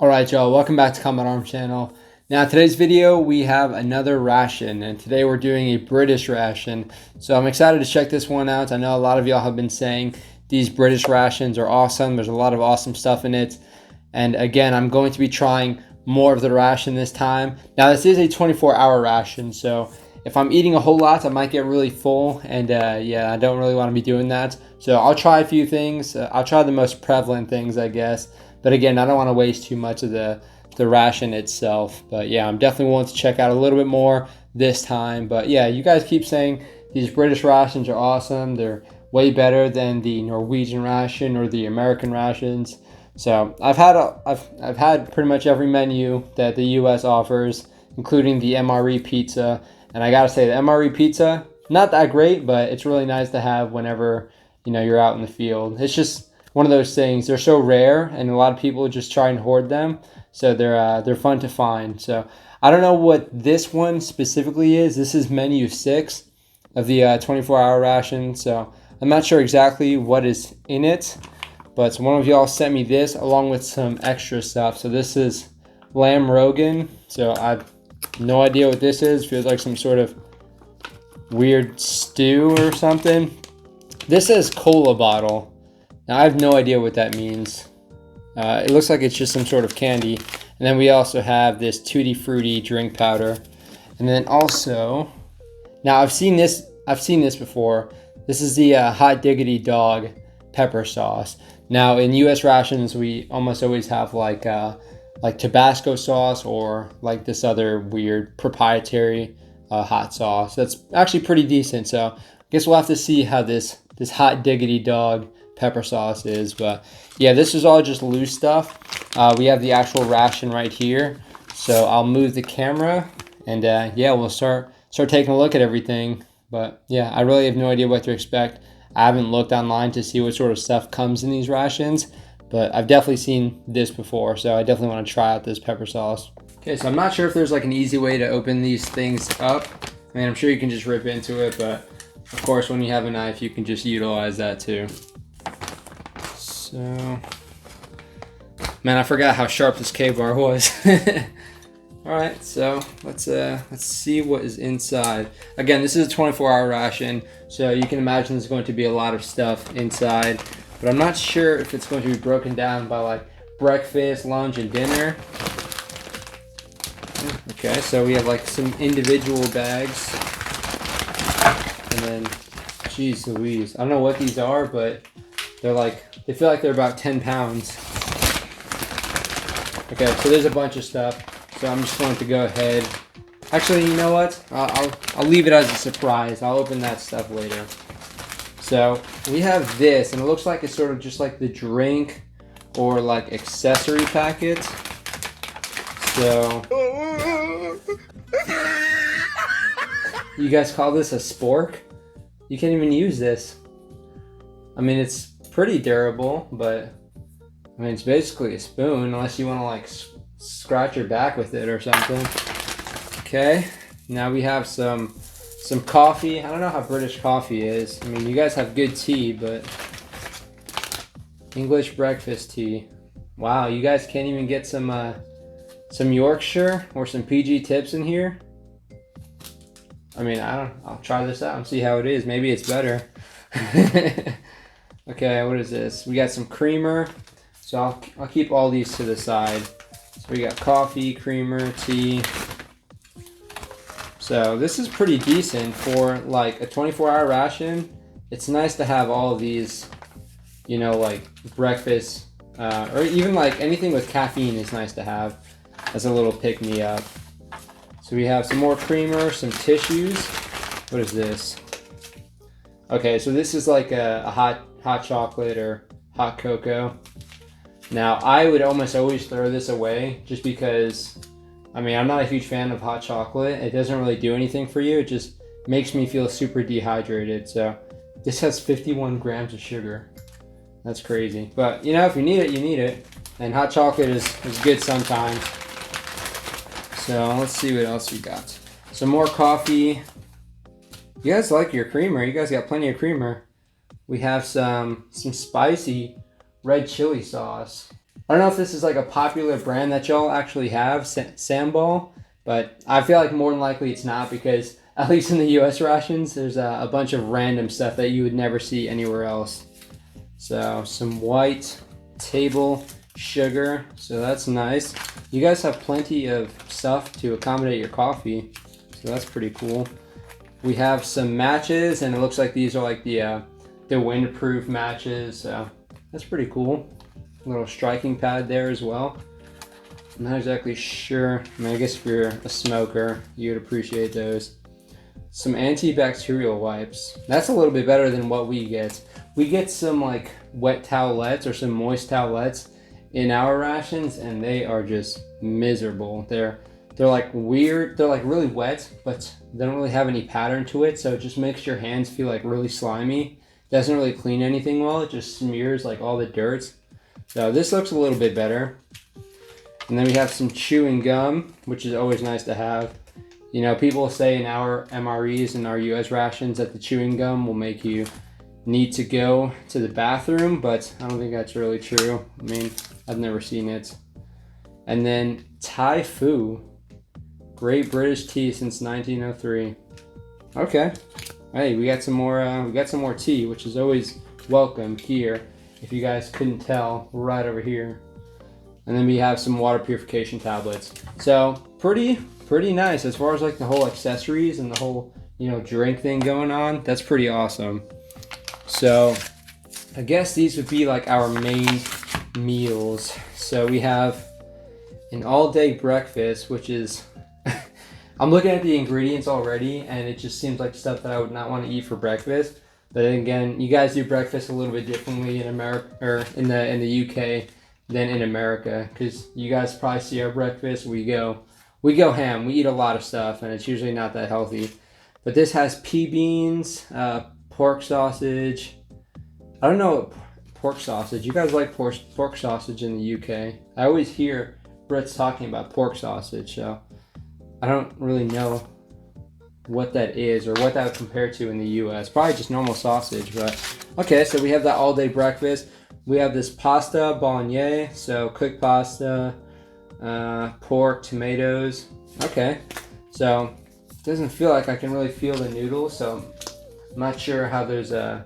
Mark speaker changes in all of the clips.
Speaker 1: Alright y'all, welcome back to Combat Arms channel. Now today's video we have another ration, and today we're doing a British ration. So I'm excited to check this one out. I know a lot of y'all have been saying these British rations are awesome. There's a lot of awesome stuff in it. And again, I'm going to be trying more of the ration this time. Now this is a 24-hour ration, so if I'm eating a whole lot, I might get really full, and yeah, I don't really want to be doing that. So I'll try a few things. I'll try the most prevalent things, I guess. But again, I don't want to waste too much of the ration itself. But yeah, I'm definitely willing to check out a little bit more this time. But yeah, you guys keep saying these British rations are awesome. They're way better than the Norwegian ration or the American rations. So I've had pretty much every menu that the US offers, including the MRE pizza. And I gotta say, the MRE pizza, not that great, but it's really nice to have whenever you're out in the field. It's just one of those things. They're so rare, and a lot of people just try and hoard them, so they're fun to find. So I don't know what this one specifically is. This is menu 6 of the 24-hour ration, so I'm not sure exactly what is in it, but one of y'all sent me this along with some extra stuff. So this is lamb rogan, so I've no idea what this is. Feels like some sort of weird stew or something. This says cola bottle. Now, I have no idea what that means. It looks like it's just some sort of candy. And then we also have this Tutti Frutti drink powder. And then also, now I've seen this before. This is the Hot Diggity Dog pepper sauce. Now, in U.S. rations, we almost always have like Tabasco sauce or like this other weird proprietary hot sauce. That's actually pretty decent. So I guess we'll have to see how this Hot Diggity Dog pepper sauce is. But yeah, this is all just loose stuff. We have the actual ration right here, so I'll move the camera, and yeah, we'll start taking a look at everything. But yeah, I really have no idea what to expect. I haven't looked online to see what sort of stuff comes in these rations, but I've definitely seen this before, so I definitely want to try out this pepper sauce. Okay, so I'm not sure if there's like an easy way to open these things up. I mean, I'm sure you can just rip into it, but of course when you have a knife you can just utilize that too. So, man, I forgot how sharp this K-bar was. All right, so let's see what is inside. Again, this is a 24-hour ration, so you can imagine there's going to be a lot of stuff inside, but I'm not sure if it's going to be broken down by like breakfast, lunch, and dinner. Okay, so we have like some individual bags, and then, geez Louise, I don't know what these are, but they feel like they're about 10 pounds. Okay, so there's a bunch of stuff. So I'm just going to go ahead. Actually, you know what? I'll leave it as a surprise. I'll open that stuff later. So we have this, and it looks like it's sort of just like the drink or like accessory packet. So you guys call this a spork? You can't even use this. I mean, it's pretty durable, but I mean, it's basically a spoon, unless you want to like scratch your back with it or something. Okay, now we have some coffee. I don't know how British coffee is. I mean, you guys have good tea, but English breakfast tea. Wow, you guys can't even get some Yorkshire or some PG tips in here. I mean, I'll try this out and see how it is. Maybe it's better. Okay, what is this? We got some creamer. So I'll keep all these to the side. So we got coffee, creamer, tea. So this is pretty decent for like a 24-hour ration. It's nice to have all of these, like breakfast, or even like anything with caffeine is nice to have as a little pick-me-up. So we have some more creamer, some tissues. What is this? Okay, so this is like a hot chocolate or hot cocoa. Now, I would almost always throw this away just because, I mean, I'm not a huge fan of hot chocolate. It doesn't really do anything for you. It just makes me feel super dehydrated. So this has 51 grams of sugar. That's crazy. But, if you need it, you need it. And hot chocolate is good sometimes. So let's see what else we got. Some more coffee. You guys like your creamer. You guys got plenty of creamer. We have some spicy red chili sauce. I don't know if this is like a popular brand that y'all actually have, Sambal, but I feel like more than likely it's not, because at least in the US rations, there's a bunch of random stuff that you would never see anywhere else. So some white table sugar, so that's nice. You guys have plenty of stuff to accommodate your coffee, so that's pretty cool. We have some matches, and it looks like these are like the windproof matches, so that's pretty cool. A little striking pad there as well. I'm not exactly sure. I mean, I guess if you're a smoker, you'd appreciate those. Some antibacterial wipes. That's a little bit better than what we get. We get some like wet towelettes or some moist towelettes in our rations, and they are just miserable. They're like weird. They're like really wet, but they don't really have any pattern to it, so it just makes your hands feel like really slimy. Doesn't really clean anything well. It just smears like all the dirt. So this looks a little bit better. And then we have some chewing gum, which is always nice to have. You know, people say in our MREs and our US rations that the chewing gum will make you need to go to the bathroom, but I don't think that's really true. I mean, I've never seen it. And then Thai Fu, Great British tea since 1903. Okay. Hey, we got some more tea, which is always welcome here. If you guys couldn't tell, right over here. And then we have some water purification tablets. So pretty nice as far as like the whole accessories and the whole, you know, drink thing going on. That's pretty awesome. So I guess these would be like our main meals. So we have an all-day breakfast, which is I'm looking at the ingredients already, and it just seems like stuff that I would not want to eat for breakfast. But then again, you guys do breakfast a little bit differently in America, or in the UK, than in America, because you guys probably see our breakfast. We go ham. We eat a lot of stuff, and it's usually not that healthy. But this has pea beans, pork sausage. I don't know pork sausage. You guys like pork sausage in the UK? I always hear Brits talking about pork sausage, so I don't really know what that is or what that would compare to in the US. Probably just normal sausage, but okay. So we have that all day breakfast. We have this pasta bolognese, so cooked pasta, pork, tomatoes. Okay, so it doesn't feel like I can really feel the noodles, so I'm not sure how the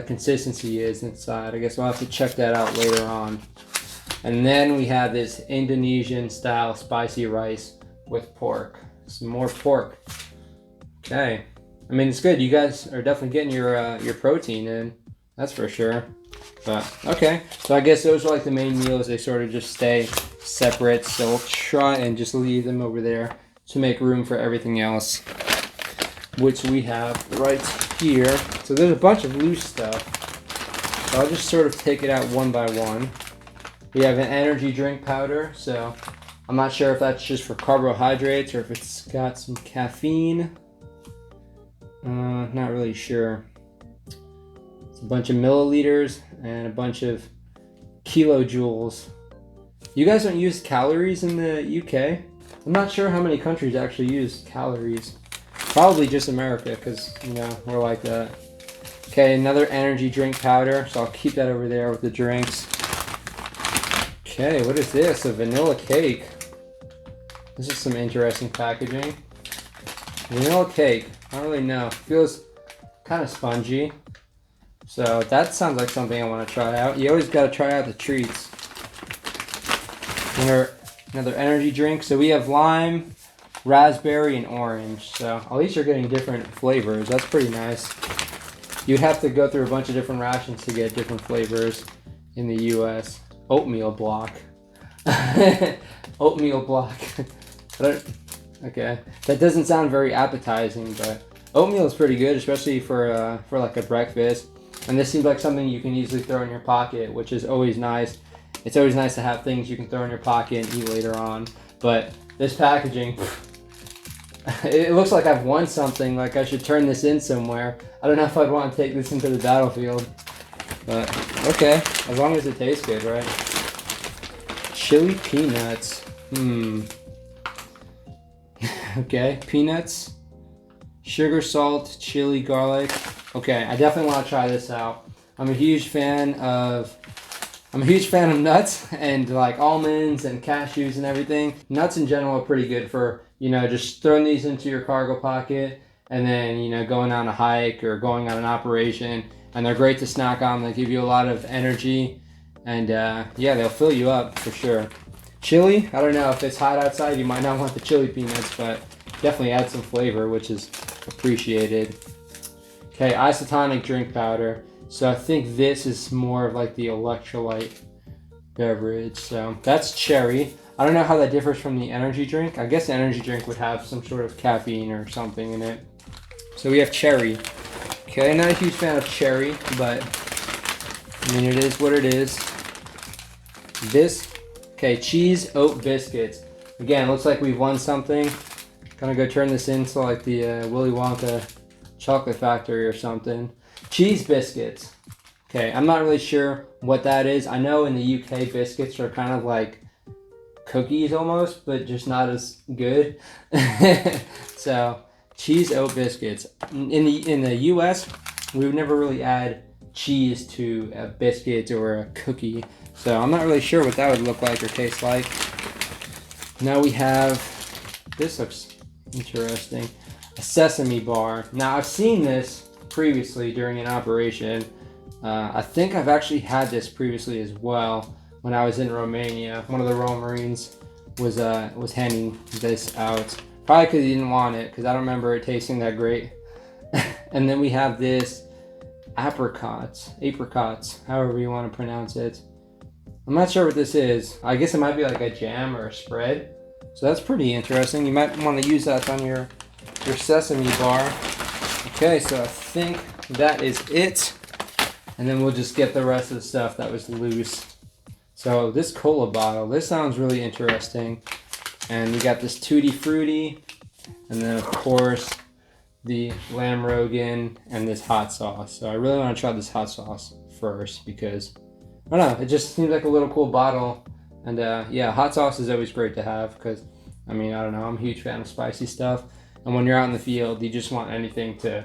Speaker 1: consistency is inside. I guess we'll have to check that out later on. And then we have this Indonesian style spicy rice with pork. Some more pork. Okay. I mean, it's good. You guys are definitely getting your protein in. That's for sure. But okay. So I guess those are like the main meals. They sort of just stay separate. So we'll try and just leave them over there to make room for everything else, which we have right here. So there's a bunch of loose stuff. So I'll just sort of take it out one by one. We have an energy drink powder. So I'm not sure if that's just for carbohydrates or if it's got some caffeine. Not really sure. It's a bunch of milliliters and a bunch of kilojoules. You guys don't use calories in the UK? I'm not sure how many countries actually use calories. Probably just America, because, you know, we're like that. Okay, another energy drink powder, so I'll keep that over there with the drinks. Okay, what is this? A vanilla cake. This is some interesting packaging. Vanilla cake. I don't really know. Feels kind of spongy. So that sounds like something I want to try out. You always got to try out the treats. Another energy drink. So we have lime, raspberry, and orange. So at least you're getting different flavors. That's pretty nice. You'd have to go through a bunch of different rations to get different flavors in the US. Oatmeal block. Oatmeal block. Okay, that doesn't sound very appetizing, but oatmeal is pretty good, especially for like a breakfast. And this seems like something you can easily throw in your pocket, which is always nice. It's always nice to have things you can throw in your pocket and eat later on. But this packaging, it looks like I've won something. Like I should turn this in somewhere. I don't know if I'd want to take this into the battlefield, but okay, as long as it tastes good, right? Chili peanuts. Okay, peanuts, sugar, salt, chili, garlic. Okay, I definitely want to try this out. I'm a huge fan of I'm a huge fan of nuts and like almonds and cashews and everything. Nuts in general are pretty good for, you know, just throwing these into your cargo pocket and then, you know, going on a hike or going on an operation. And they're great to snack on. They give you a lot of energy and yeah, they'll fill you up for sure. Chili, I don't know, if it's hot outside, you might not want the chili peanuts, but definitely add some flavor, which is appreciated. Okay, isotonic drink powder. So I think this is more of like the electrolyte beverage. So that's cherry. I don't know how that differs from the energy drink. I guess the energy drink would have some sort of caffeine or something in it. So we have cherry. Okay, not a huge fan of cherry, but I mean, it is what it is. This, okay, cheese oat biscuits. Again, looks like we've won something. Gonna go turn this into like the Willy Wonka chocolate factory or something. Cheese biscuits. Okay, I'm not really sure what that is. I know in the UK biscuits are kind of like cookies almost, but just not as good. So cheese oat biscuits. In the US, we would never really add cheese to a biscuit or a cookie. So I'm not really sure what that would look like or taste like. Now we have, this looks interesting, a sesame bar. Now I've seen this previously during an operation. I think I've actually had this previously as well when I was in Romania. One of the Royal Marines was handing this out. Probably because he didn't want it, because I don't remember it tasting that great. And then we have this apricots, however you want to pronounce it. I'm not sure what this is. I guess it might be like a jam or a spread. So that's pretty interesting. You might want to use that on your sesame bar. Okay, so I think that is it. And then we'll just get the rest of the stuff that was loose. So this cola bottle, this sounds really interesting. And we got this Tutti Frutti. And then of course, the lamb rogan and this hot sauce. So I really want to try this hot sauce first because, I don't know, it just seems like a little cool bottle. And yeah, hot sauce is always great to have because, I mean, I don't know, I'm a huge fan of spicy stuff. And when you're out in the field, you just want anything to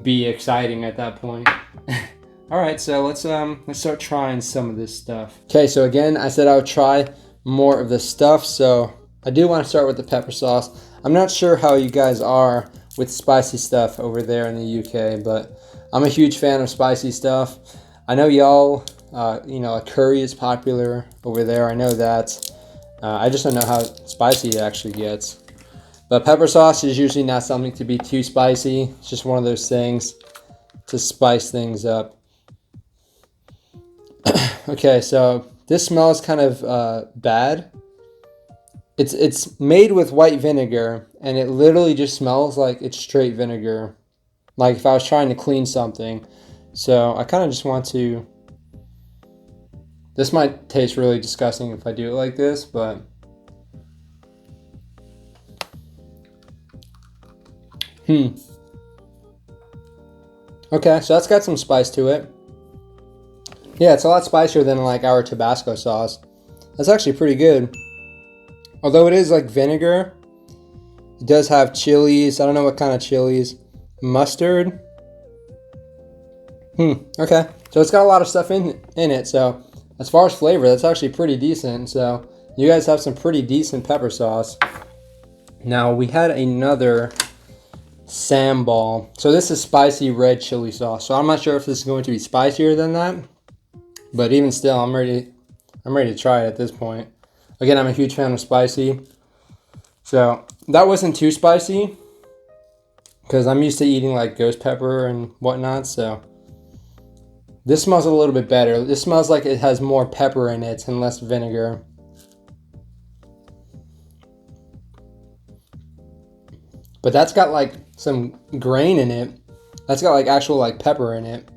Speaker 1: be exciting at that point. All right, so let's start trying some of this stuff. Okay, so again, I said I would try more of this stuff. So I do want to start with the pepper sauce. I'm not sure how you guys are with spicy stuff over there in the UK, but I'm a huge fan of spicy stuff. I know y'all, you know, a curry is popular over there. I know that. I just don't know how spicy it actually gets. But pepper sauce is usually not something to be too spicy. It's just one of those things to spice things up. Okay, so this smells kind of bad. It's made with white vinegar, and it literally just smells like it's straight vinegar. Like if I was trying to clean something. So I kind of just want to... This might taste really disgusting if I do it like this, but... Okay, so that's got some spice to it. Yeah, it's a lot spicier than like our Tabasco sauce. That's actually pretty good. Although it is like vinegar, it does have chilies. I don't know what kind of chilies. Mustard. Okay, so it's got a lot of stuff in it. So as far as flavor, that's actually pretty decent. So you guys have some pretty decent pepper sauce. Now we had another sambal. So this is spicy red chili sauce. So I'm not sure if this is going to be spicier than that, but even still, I'm ready to try it at this point. Again, I'm a huge fan of spicy. So that wasn't too spicy because I'm used to eating like ghost pepper and whatnot. So this smells a little bit better. This smells like it has more pepper in it and less vinegar. But that's got like some grain in it. That's got like actual like pepper in it.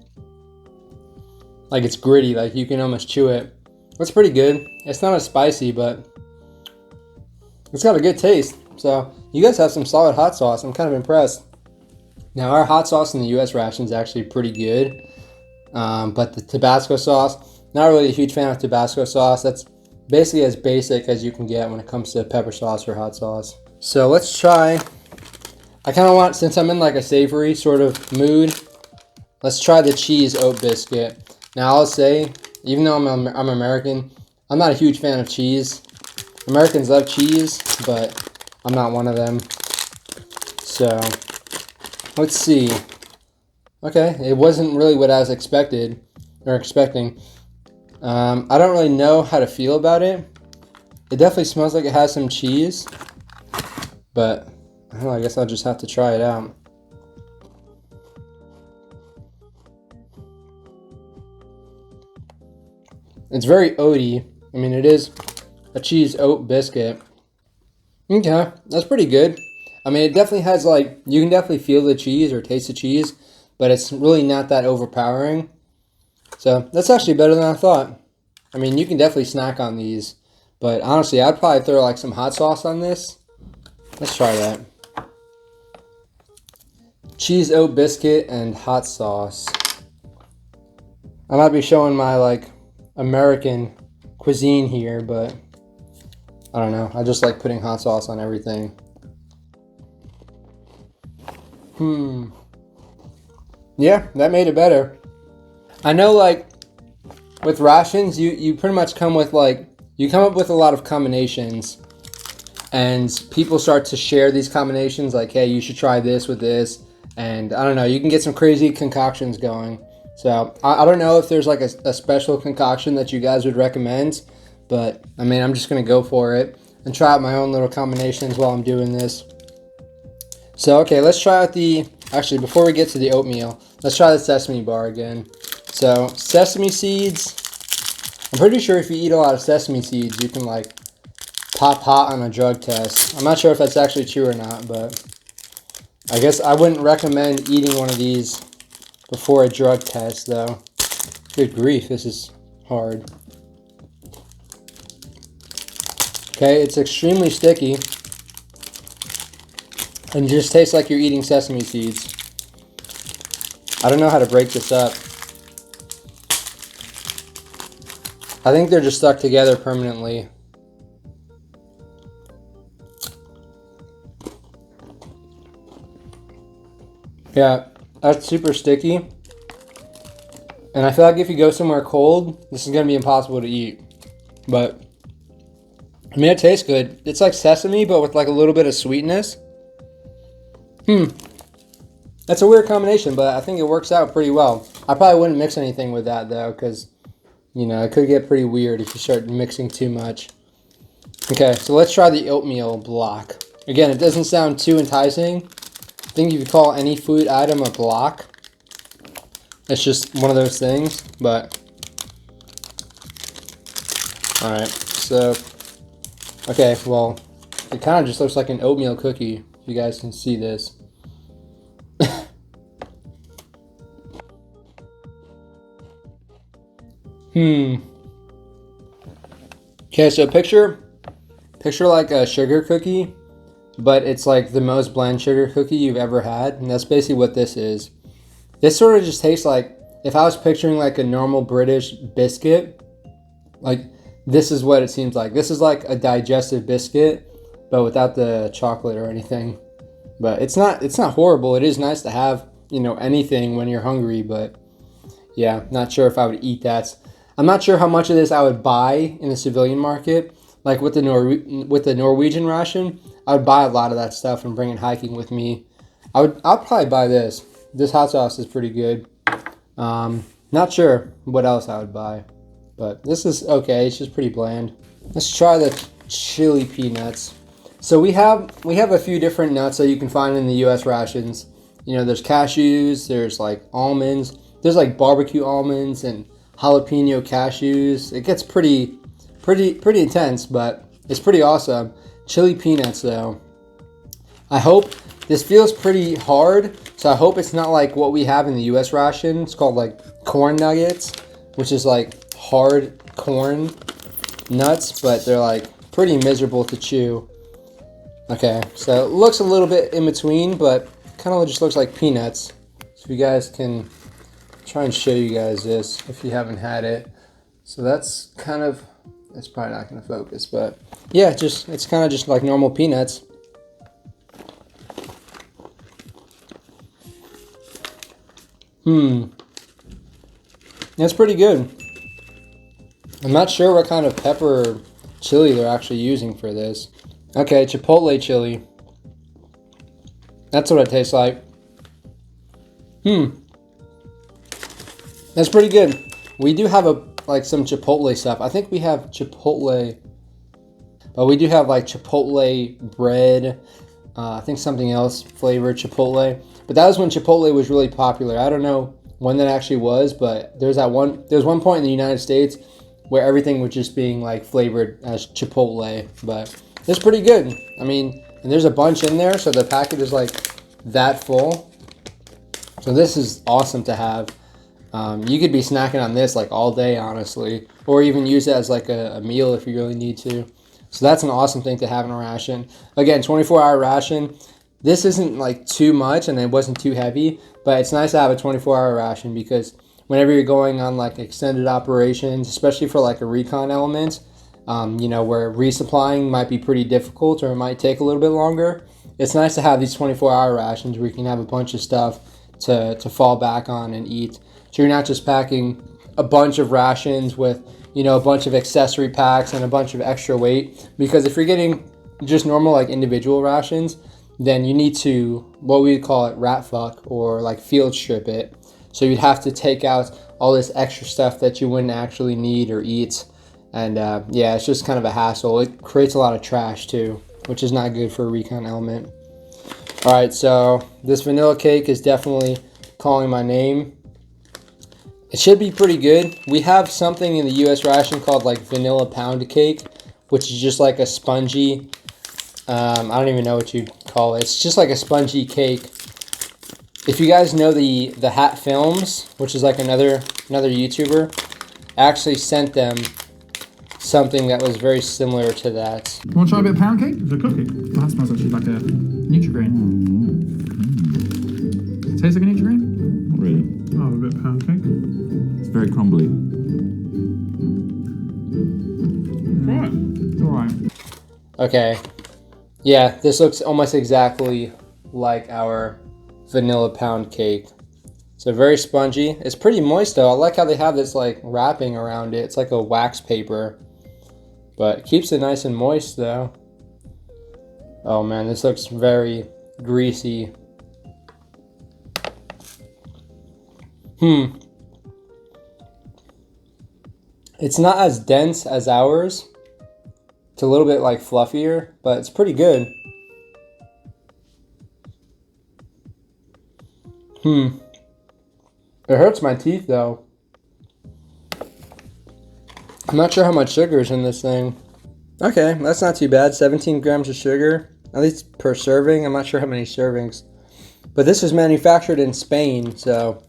Speaker 1: Like it's gritty, like you can almost chew it. That's pretty good. It's not as spicy, but it's got a good taste. So you guys have some solid hot sauce. I'm kind of impressed. Now our hot sauce in the US ration is actually pretty good. But the Tabasco sauce, not really a huge fan of Tabasco sauce. That's basically as basic as you can get when it comes to pepper sauce or hot sauce. So let's try. I kind of want, since I'm in like a savory sort of mood, let's try the cheese oat biscuit. Now I'll say, Even though I'm American, I'm not a huge fan of cheese. Americans love cheese, but I'm not one of them. So, let's see. Okay, it wasn't really what I was expecting. I don't really know how to feel about it. It definitely smells like it has some cheese, but I don't know, I guess I'll just have to try it out. It's very oaty. I mean, it is a cheese oat biscuit. Okay, that's pretty good. I mean, it definitely has like, you can definitely feel the cheese or taste the cheese, but it's really not that overpowering. So that's actually better than I thought. I mean, you can definitely snack on these, but honestly, I'd probably throw like some hot sauce on this. Let's try that. Cheese oat biscuit and hot sauce. I might be showing my like American cuisine here, but I don't know. I just like putting hot sauce on everything. Yeah, that made it better. I know like with rations, you pretty much come with like, you come up with a lot of combinations and people start to share these combinations like, hey, you should try this with this. And I don't know, you can get some crazy concoctions going. So I don't know if there's like a special concoction that you guys would recommend, but I mean, I'm just gonna go for it and try out my own little combinations while I'm doing this. So, okay, let's try out actually before we get to the oatmeal, let's try the sesame bar again. So sesame seeds, I'm pretty sure if you eat a lot of sesame seeds, you can like pop hot on a drug test. I'm not sure if that's actually true or not, but I guess I wouldn't recommend eating one of these before a drug test though. Good grief, this is hard. Okay, it's extremely sticky and just tastes like you're eating sesame seeds. I don't know how to break this up. I think they're just stuck together permanently. Yeah, that's super sticky. And I feel like if you go somewhere cold, this is going to be impossible to eat. But, I mean, it tastes good. It's like sesame, but with like a little bit of sweetness. That's a weird combination, but I think it works out pretty well. I probably wouldn't mix anything with that, though, because, you know, it could get pretty weird if you start mixing too much. Okay, so let's try the oatmeal block. Again, it doesn't sound too enticing. I think if you call any food item a block, it's just one of those things, but alright, so okay, well, it kind of just looks like an oatmeal cookie, if you guys can see this. Okay, so picture like a sugar cookie, but it's like the most bland sugar cookie you've ever had, and that's basically what this is. This sort of just tastes like, if I was picturing like a normal British biscuit, like this is what it seems like. This is like a digestive biscuit, but without the chocolate or anything. But it's not horrible. It is nice to have, you know, anything when you're hungry, but yeah, not sure if I would eat that. I'm not sure how much of this I would buy in the civilian market. Like with the Norwegian ration, I would buy a lot of that stuff and bring it hiking with me. I'll probably buy this. This hot sauce is pretty good. Not sure what else I would buy, but this is okay. It's just pretty bland. Let's try the chili peanuts. So we have a few different nuts that you can find in the U.S. rations. You know, there's cashews, there's like almonds, there's like barbecue almonds and jalapeno cashews. It gets pretty intense, but it's pretty awesome. Chili peanuts though. I hope this feels pretty hard, so I hope it's not like what we have in the U.S. ration. It's called like corn nuggets, which is like hard corn nuts, but they're like pretty miserable to chew. Okay, so it looks a little bit in between, but kind of just looks like peanuts. So you guys can try and show you guys this if you haven't had it. So that's kind of, it's probably not going to focus, but yeah, it's kind of just like normal peanuts. That's pretty good. I'm not sure what kind of pepper chili they're actually using for this. Okay, chipotle chili. That's what it tastes like. That's pretty good. We do have some chipotle stuff. I think we have chipotle, but we do have like chipotle bread. I think something else flavored chipotle. But that was when chipotle was really popular. I don't know when that actually was, but there's one point in the United States where everything was just being like flavored as chipotle. But it's pretty good. I mean, and there's a bunch in there, so the packet is like that full. So this is awesome to have. You could be snacking on this like all day, honestly, or even use it as like a meal if you really need to. So that's an awesome thing to have in a ration. Again, 24-hour ration. This isn't like too much and it wasn't too heavy, but it's nice to have a 24-hour ration because whenever you're going on like extended operations, especially for like a recon element, you know, where resupplying might be pretty difficult or it might take a little bit longer, it's nice to have these 24-hour rations where you can have a bunch of stuff to fall back on and eat. So you're not just packing a bunch of rations with, you know, a bunch of accessory packs and a bunch of extra weight. Because if you're getting just normal like individual rations, then you need to, what we call it, rat fuck or like field strip it. So you'd have to take out all this extra stuff that you wouldn't actually need or eat. And yeah, it's just kind of a hassle. It creates a lot of trash too, which is not good for a recon element. All right, so this vanilla cake is definitely calling my name. It should be pretty good. We have something in the US ration called like vanilla pound cake, which is just like a spongy, I don't even know what you'd call it. It's just like a spongy cake. If you guys know the Hat Films, which is like another YouTuber, actually sent them something that was very similar to that.
Speaker 2: You want to try a bit of pound cake? It's a cookie. Oh, that smells actually like a Nutri-Grain. Tastes like a Nutri-Grain?
Speaker 3: Not really.
Speaker 2: Oh, a bit of pound cake.
Speaker 3: It's very crumbly.
Speaker 2: Right. It's alright.
Speaker 1: Okay. Yeah, this looks almost exactly like our vanilla pound cake. So very spongy. It's pretty moist though. I like how they have this like wrapping around it. It's like a wax paper. But it keeps it nice and moist though. Oh man, this looks very greasy. It's not as dense as ours. It's a little bit like fluffier, but it's pretty good. It hurts my teeth though. I'm not sure how much sugar is in this thing. Okay, that's not too bad. 17 grams of sugar, at least per serving. I'm not sure how many servings. But this is manufactured in Spain, so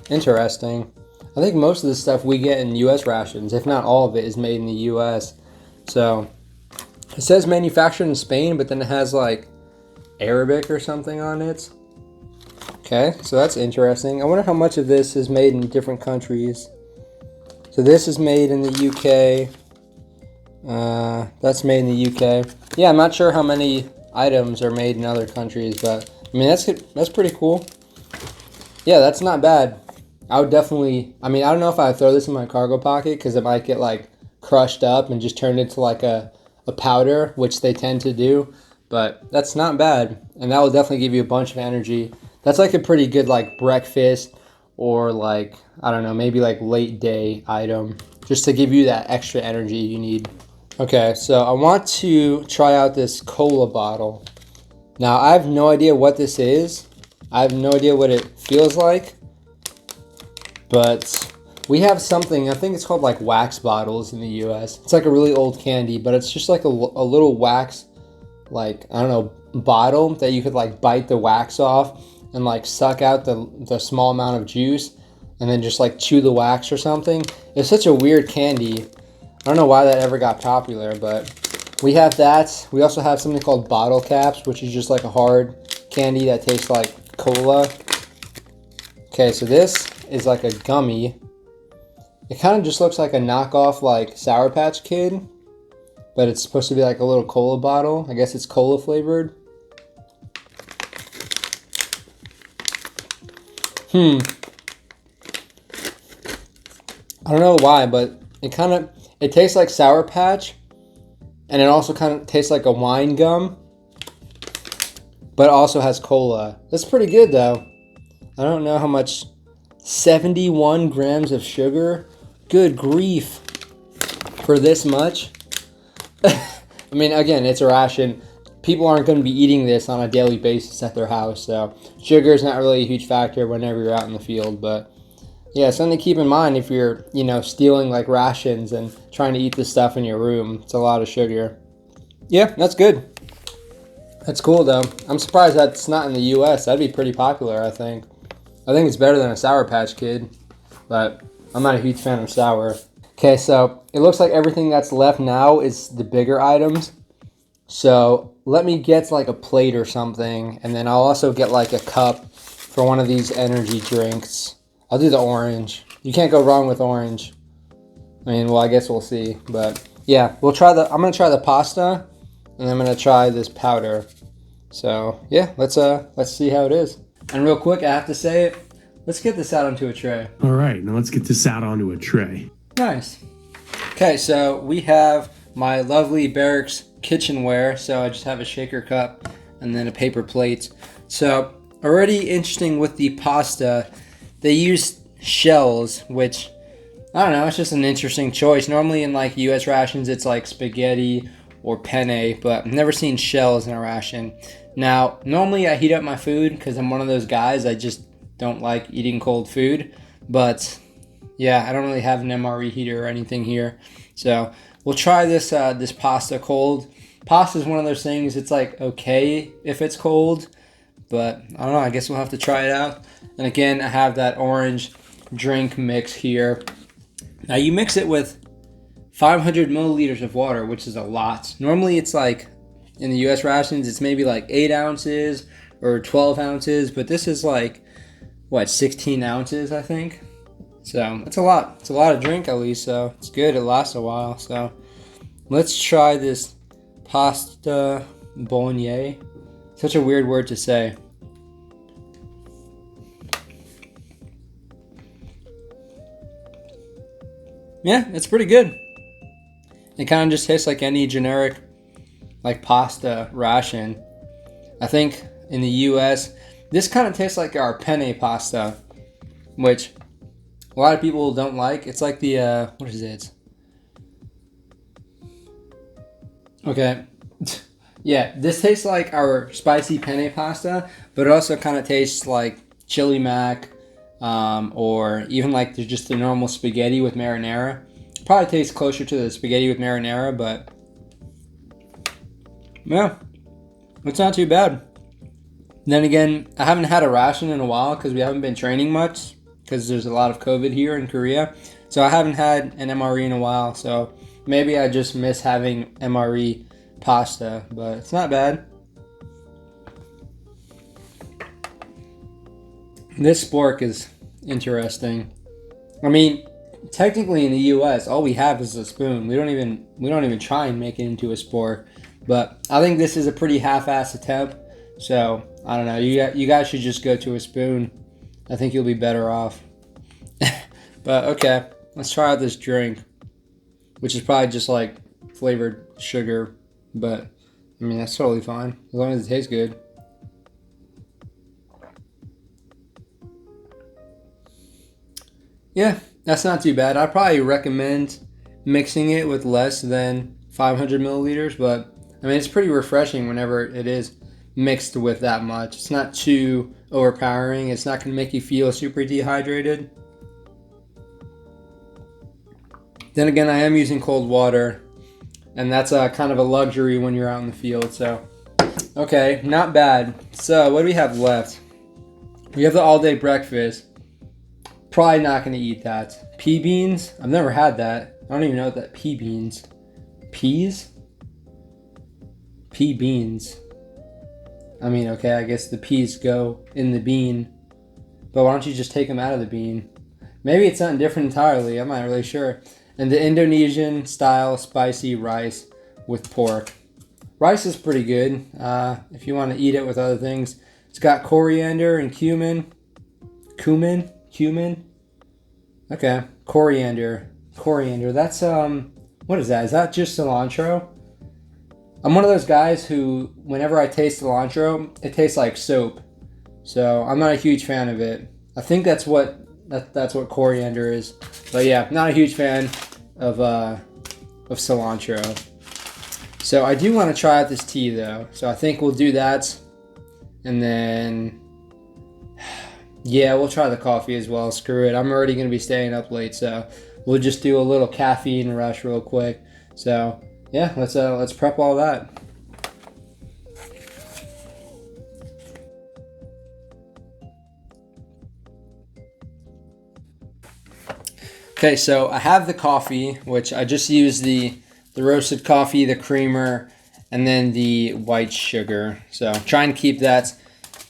Speaker 1: interesting. I think most of the stuff we get in US rations, if not all of it, is made in the US. So it says manufactured in Spain, but then it has like Arabic or something on it. Okay, so that's interesting. I wonder how much of this is made in different countries. So this is made in the UK. That's made in the UK. Yeah, I'm not sure how many items are made in other countries, but I mean, that's pretty cool. Yeah, that's not bad. I would definitely, I mean, I don't know if I would throw this in my cargo pocket because it might get like crushed up and just turned into like a powder, which they tend to do, but that's not bad. And that will definitely give you a bunch of energy. That's like a pretty good like breakfast or like, I don't know, maybe like late day item just to give you that extra energy you need. Okay, so I want to try out this cola bottle. Now, I have no idea what this is. I have no idea what it feels like. But we have something, I think it's called like wax bottles in the US. It's like a really old candy, but it's just like a little wax, like, I don't know, bottle that you could like bite the wax off and like suck out the small amount of juice and then just like chew the wax or something. It's such a weird candy. I don't know why that ever got popular, but we have that. We also have something called bottle caps, which is just like a hard candy that tastes like cola. Okay, so this is like a gummy. It kind of just looks like a knockoff like Sour Patch Kid, but it's supposed to be like a little cola bottle. I guess it's cola flavored. I don't know why, but it It tastes like Sour Patch, and it also kind of tastes like a wine gum, but also has cola. That's pretty good though. I don't know how much. 71 grams of sugar? Good grief. For this much? I mean, again, it's a ration. People aren't going to be eating this on a daily basis at their house, so sugar is not really a huge factor whenever you're out in the field. But yeah, something to keep in mind if you're, stealing like rations and trying to eat this stuff in your room. It's a lot of sugar. Yeah, that's good. That's cool though. I'm surprised that's not in the US. That'd be pretty popular, I think. I think it's better than a Sour Patch Kid, but I'm not a huge fan of sour. Okay, so it looks like everything that's left now is the bigger items. So let me get like a plate or something, and then I'll also get like a cup for one of these energy drinks. I'll do the orange. You can't go wrong with orange. I mean, well, I guess we'll see. But yeah, I'm gonna try the pasta, and I'm gonna try this powder. So yeah, let's see how it is. And real quick, I have to say it. Let's get this out onto a tray.
Speaker 3: All right, now let's get this out onto a tray.
Speaker 1: Nice. Okay, so we have my lovely Barracks kitchenware. So I just have a shaker cup and then a paper plate. So already interesting with the pasta. They use shells, which, I don't know, it's just an interesting choice. Normally in like US rations, it's like spaghetti or penne, but I've never seen shells in a ration. Now, normally I heat up my food because I'm one of those guys. I just don't like eating cold food. But yeah, I don't really have an MRE heater or anything here. So we'll try this this pasta cold. Pasta is one of those things, it's like okay if it's cold. But I don't know, I guess we'll have to try it out. And again, I have that orange drink mix here. Now you mix it with 500 milliliters of water, which is a lot. Normally it's like, in the US rations, it's maybe like 8 ounces or 12 ounces, but this is like, 16 ounces, I think. So it's a lot. It's a lot of drink at least, so it's good. It lasts a while. So let's try this pasta bolognese. Such a weird word to say. Yeah, it's pretty good. It kind of just tastes like any generic like pasta ration. I think in the US, this kind of tastes like our penne pasta, which a lot of people don't like. It's like the, what is it? Okay. Yeah, this tastes like our spicy penne pasta, but it also kind of tastes like chili mac, or even like there's just the normal spaghetti with marinara. Probably tastes closer to the spaghetti with marinara, but yeah, it's not too bad. Then again, I haven't had a ration in a while because we haven't been training much because there's a lot of COVID here in Korea. So I haven't had an MRE in a while. So maybe I just miss having MRE pasta, but it's not bad. This spork is interesting. I mean, technically in the US, all we have is a spoon. We don't even try and make it into a spork. But I think this is a pretty half-assed attempt. So I don't know. You guys should just go to a spoon. I think you'll be better off. But okay, let's try out this drink, which is probably just like flavored sugar. But I mean, that's totally fine as long as it tastes good. Yeah, that's not too bad. I'd probably recommend mixing it with less than 500 milliliters, but I mean, it's pretty refreshing whenever it is mixed with that much. It's not too overpowering. It's not going to make you feel super dehydrated. Then again, I am using cold water, and that's kind of a luxury when you're out in the field. So, okay, not bad. So, what do we have left? We have the all-day breakfast. Probably not going to eat that. Pea beans? I've never had that. I don't even know what that pea beans. Peas? Pea beans. I mean, okay, I guess the peas go in the bean. But why don't you just take them out of the bean? Maybe it's something different entirely. I'm not really sure. And the Indonesian style spicy rice with pork. Rice is pretty good if you want to eat it with other things. It's got coriander and cumin. Cumin? Okay. Coriander. That's What is that? Is that just cilantro? I'm one of those guys who, whenever I taste cilantro, it tastes like soap. So I'm not a huge fan of it. I think that's what coriander is. But yeah, not a huge fan of cilantro. So I do want to try out this tea though. So I think we'll do that. And then, yeah, we'll try the coffee as well. Screw it. I'm already going to be staying up late. So we'll just do a little caffeine rush real quick. So yeah, let's prep all that. Okay, so I have the coffee, which I just used the roasted coffee, the creamer, and then the white sugar. So try and keep that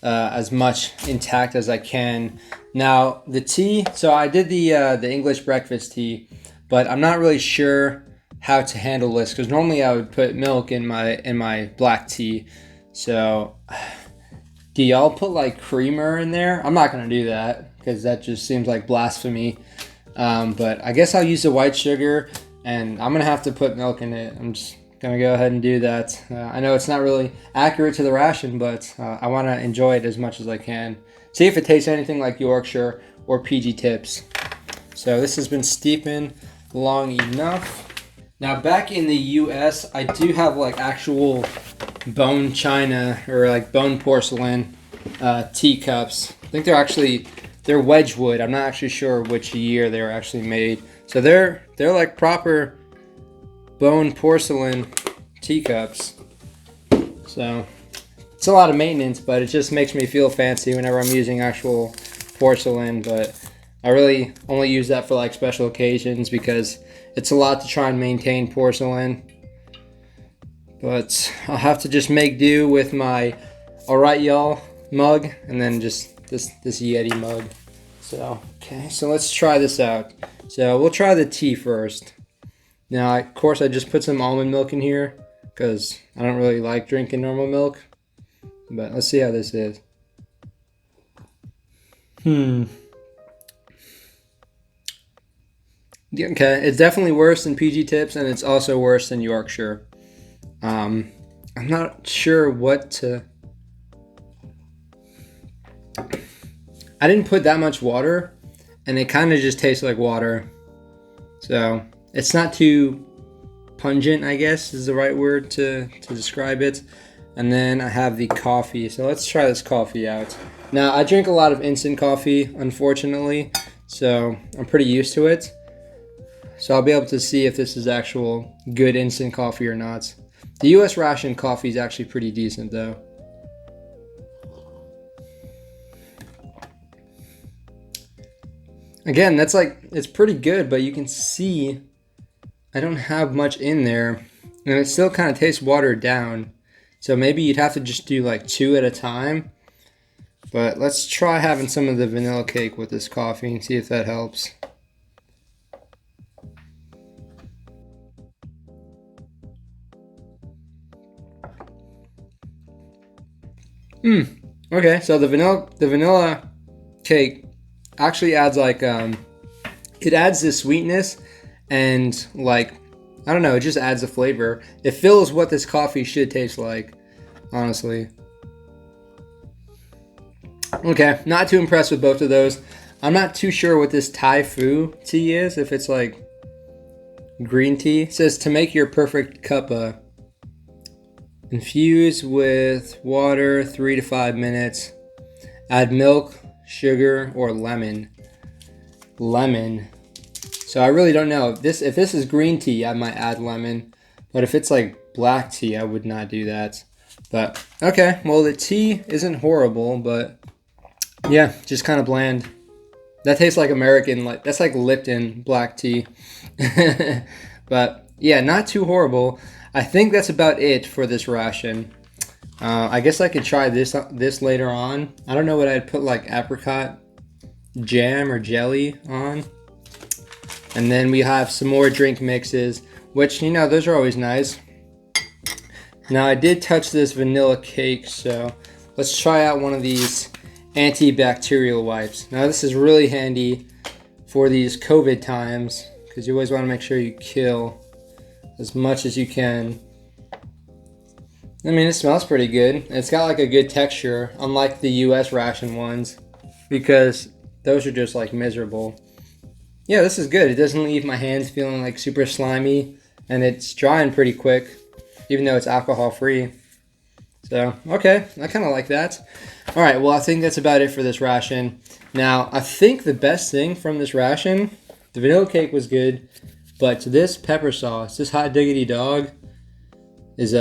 Speaker 1: as much intact as I can. Now the tea, so I did the English breakfast tea, but I'm not really sure how to handle this because normally I would put milk in my black tea. So do y'all put like creamer in there? I'm not gonna do that because that just seems like blasphemy. But I guess I'll use the white sugar, and I'm gonna have to put milk in it. I'm just gonna go ahead and do that. I know it's not really accurate to the ration, but I want to enjoy it as much as I can. See if it tastes anything like Yorkshire or PG Tips. So this has been steeping long enough. Now back in the US, I do have like actual bone china or like bone porcelain teacups. I think they're Wedgwood. I'm not actually sure which year they were actually made. So they're like proper bone porcelain teacups. So it's a lot of maintenance, but it just makes me feel fancy whenever I'm using actual porcelain. But I really only use that for like special occasions because it's a lot to try and maintain porcelain. But I'll have to just make do with my Alright Y'all mug and then just this Yeti mug. So, okay, so let's try this out. So we'll try the tea first. Now, of course, I just put some almond milk in here because I don't really like drinking normal milk. But let's see how this is. Okay, it's definitely worse than PG Tips, and it's also worse than Yorkshire. I'm not sure what to... I didn't put that much water, and it kind of just tastes like water. So it's not too pungent, I guess is the right word to describe it. And then I have the coffee. So let's try this coffee out. Now, I drink a lot of instant coffee, unfortunately, so I'm pretty used to it. So I'll be able to see if this is actual good instant coffee or not. The US ration coffee is actually pretty decent, though. Again, it's pretty good, but you can see I don't have much in there, and it still kind of tastes watered down. So maybe you'd have to just do like 2 at a time. But let's try having some of the vanilla cake with this coffee and see if that helps. Okay, so the vanilla cake actually adds like it adds this sweetness and like I don't know, it just adds a flavor. It fills what this coffee should taste like, honestly. Okay, not too impressed with both of those. I'm not too sure what this Thai Fu tea is, if it's like green tea. It says to make your perfect cuppa. Infuse with water 3 to 5 minutes. Add milk, sugar, or lemon. So I really don't know. If this is green tea, I might add lemon. But if it's like black tea, I would not do that. But okay, well the tea isn't horrible, but yeah, just kind of bland. That tastes like American, like that's like Lipton black tea. But yeah, not too horrible. I think that's about it for this ration. I guess I could try this later on. I don't know what I'd put like apricot jam or jelly on. And then we have some more drink mixes, which, you know, those are always nice. Now I did touch this vanilla cake, so let's try out one of these antibacterial wipes. Now this is really handy for these COVID times because you always want to make sure you kill as much as you can. I mean, it smells pretty good. It's got like a good texture, unlike the US ration ones, because those are just like miserable. Yeah, this is good. It doesn't leave my hands feeling like super slimy, and it's drying pretty quick, even though it's alcohol free. So, okay, I kind of like that. All right, well, I think that's about it for this ration. Now, I think the best thing from this ration, the vanilla cake was good, but this pepper sauce, this hot diggity dog, is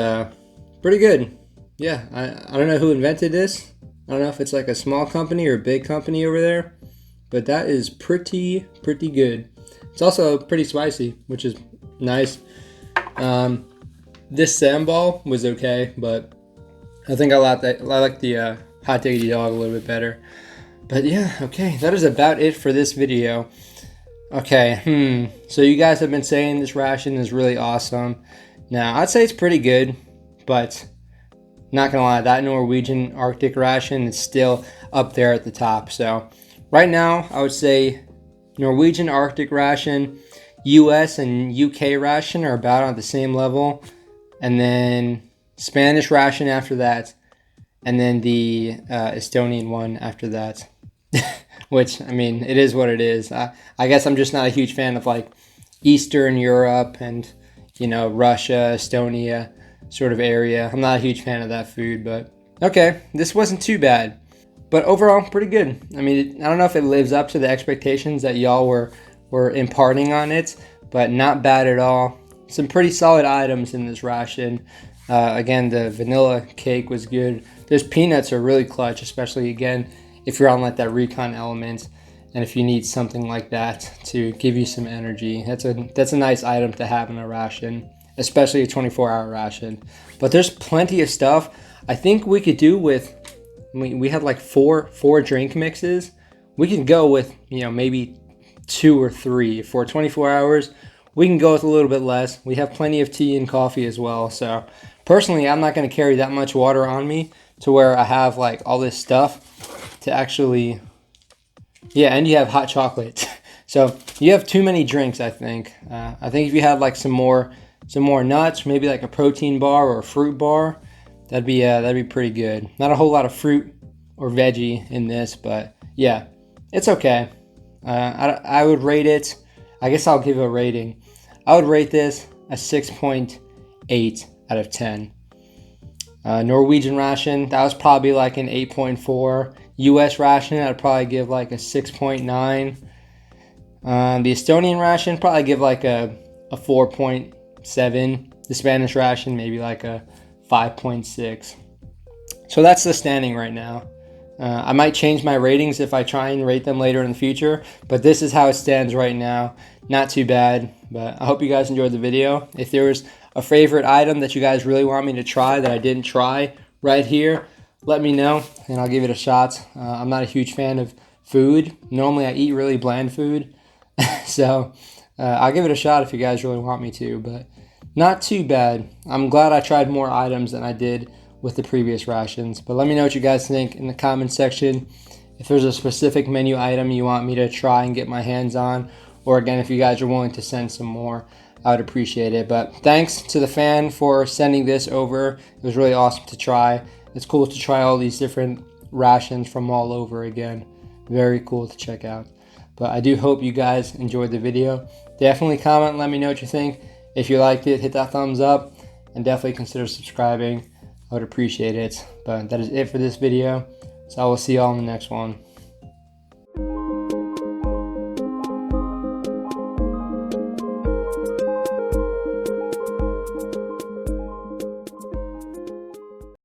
Speaker 1: pretty good. Yeah, I don't know who invented this. I don't know if it's like a small company or a big company over there, but that is pretty good. It's also pretty spicy, which is nice. This sambal was okay, but I think I like the hot diggity dog a little bit better. But yeah, okay, that is about it for this video. Okay, so you guys have been saying this ration is really awesome. Now, I'd say it's pretty good, but not gonna lie, that Norwegian Arctic ration is still up there at the top. So right now, I would say Norwegian Arctic ration, US and UK ration are about on the same level. And then Spanish ration after that. And then the Estonian one after that. Which, I mean, it is what it is. I guess I'm just not a huge fan of like Eastern Europe and, you know, Russia, Estonia sort of area. I'm not a huge fan of that food, but okay, this wasn't too bad. But overall, pretty good. I mean, I don't know if it lives up to the expectations that y'all were imparting on it, but not bad at all. Some pretty solid items in this ration. Again, the vanilla cake was good. Those peanuts are really clutch, especially, again, if you're on like that recon element and if you need something like that to give you some energy. That's a nice item to have in a ration, especially a 24-hour ration. But there's plenty of stuff I think we could do with, we had like four drink mixes. We can go with, you know, maybe 2 or 3 for 24 hours. We can go with a little bit less. We have plenty of tea and coffee as well. So personally, I'm not going to carry that much water on me to where I have like all this stuff to actually, yeah, and you have hot chocolate. So you have too many drinks, I think. I think if you had like some more nuts, maybe like a protein bar or a fruit bar, that'd be pretty good. Not a whole lot of fruit or veggie in this, but yeah, it's okay. I would rate it, I guess I'll give it a rating. I would rate this a 6.8 out of 10. Norwegian ration, that was probably like an 8.4. US ration, I'd probably give like a 6.9. The Estonian ration, probably give like a 4.7. The Spanish ration, maybe like a 5.6. So that's the standing right now. I might change my ratings if I try and rate them later in the future, but this is how it stands right now. Not too bad, but I hope you guys enjoyed the video. If there was a favorite item that you guys really want me to try that I didn't try right here, let me know and I'll give it a shot. I'm not a huge fan of food. Normally I eat really bland food, so I'll give it a shot if you guys really want me to, but not too bad. I'm glad I tried more items than I did with the previous rations. But let me know what you guys think in the comment section. If there's a specific menu item you want me to try and get my hands on, or again, if you guys are willing to send some more, I would appreciate it. But thanks to the fan for sending this over. It was really awesome to try. It's cool to try all these different rations from all over again. Very cool to check out. But I do hope you guys enjoyed the video. Definitely comment and let me know what you think. If you liked it, hit that thumbs up and definitely consider subscribing. I would appreciate it. But that is it for this video. So I will see y'all in the next one.